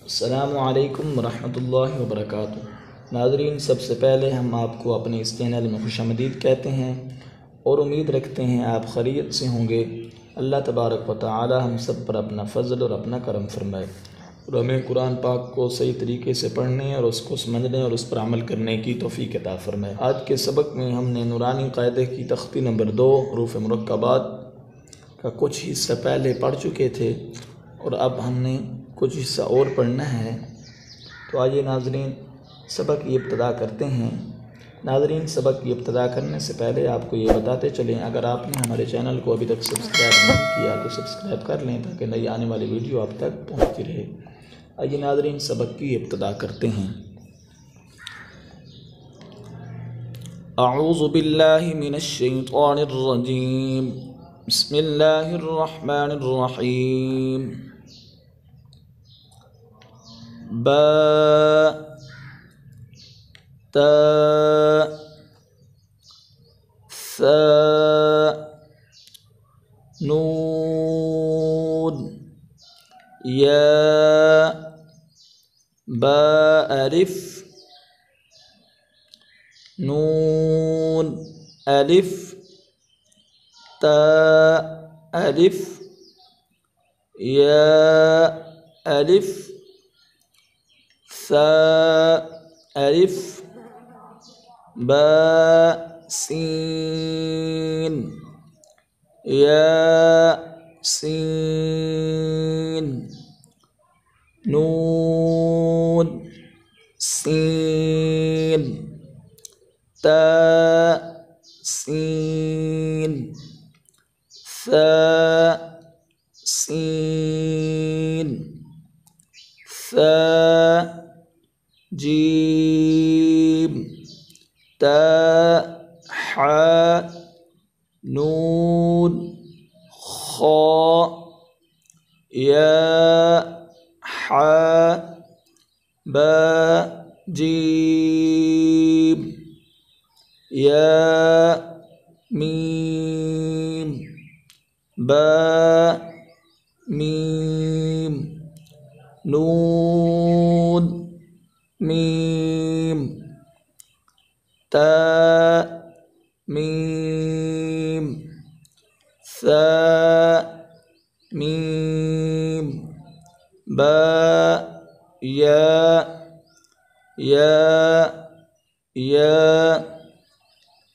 अस्सलामु अलैकुम वरहमतुल्लाहि वबरकातुहू। नाज़रीन, सबसे पहले हम आपको अपने इस चैनल में खुशामदीद कहते हैं और उम्मीद रखते हैं आप खैरियत से होंगे। अल्लाह तबारक व तआला हम सब पर अपना फ़ज़ल और अपना करम फरमाए और हमें कुरान पाक को सही तरीके से पढ़ने और उसको समझने और उस पर अमल करने की तौफ़ीक़ अता फरमाए। आज के सबक में हमने नूरानी क़ायदे की तख्ती नंबर 2 हरूफ़ मुरक्कबात का कुछ हिस्सा पहले पढ़ चुके थे और अब हमने कुछ हिस्सा और पढ़ना है। तो आइए नाज़रीन, सबक की इब्तिदा करते हैं। नाज़रीन, सबक की इब्तिदा करने से पहले आपको ये बताते चलें, अगर आपने हमारे चैनल को अभी तक सब्सक्राइब नहीं किया तो सब्सक्राइब कर लें ताकि नई आने वाली वीडियो आप तक पहुँचती रहे। आइए नाज़रीन, सबक की इब्तिदा करते हैं। अऊज़ु बिल्लाहि मिनश शैतानिर रजीम, बिस्मिल्लाहिर रहमानिर रहीम। बा ता सा नून या बा अलिफ नून अलिफ ता अलिफ या अलिफ सा अलिफ बा सीन या सीन नून सीन ता सीन सा सीन सा जीम ता हा नून खा या हा बा जीम या मीम बा मीम नून मीम ता मीम सा मीम बा या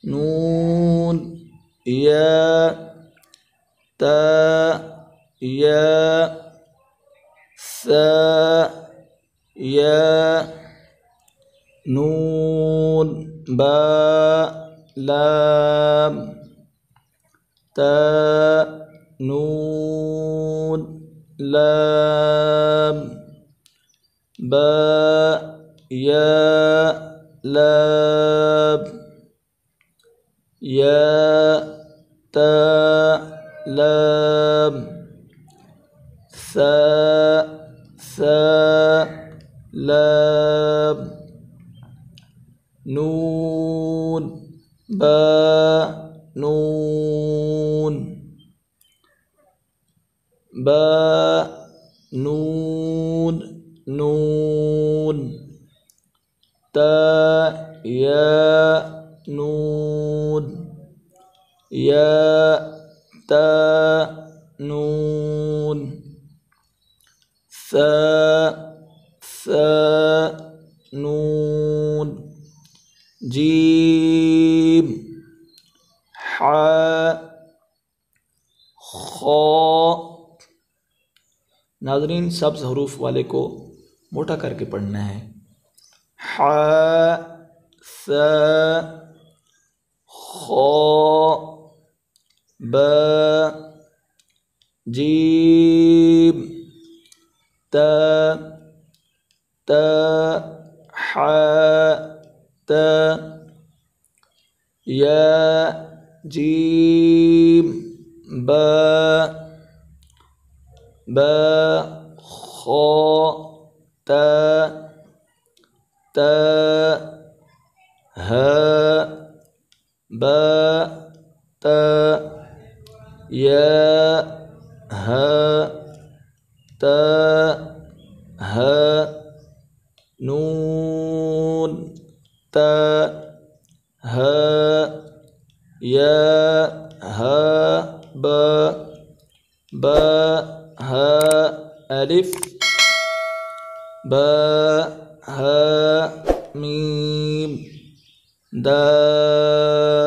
नून या ता या सा या नून बा लाम ता नून लाम बा या लाम या ता लाम सा लाम नून बा नून बा नून नून ता या नून या ता नून सा नून जीम हा खा। नाज़रीन, सब्ज़ हरूफ वाले को मोटा करके पढ़ना है। हा सा खा बा जीम ता हा ता या जीम बा खा ता हा बा ता या हा ता ह नून त ह या ह ब ब ह अलिफ ब ह मीम दाल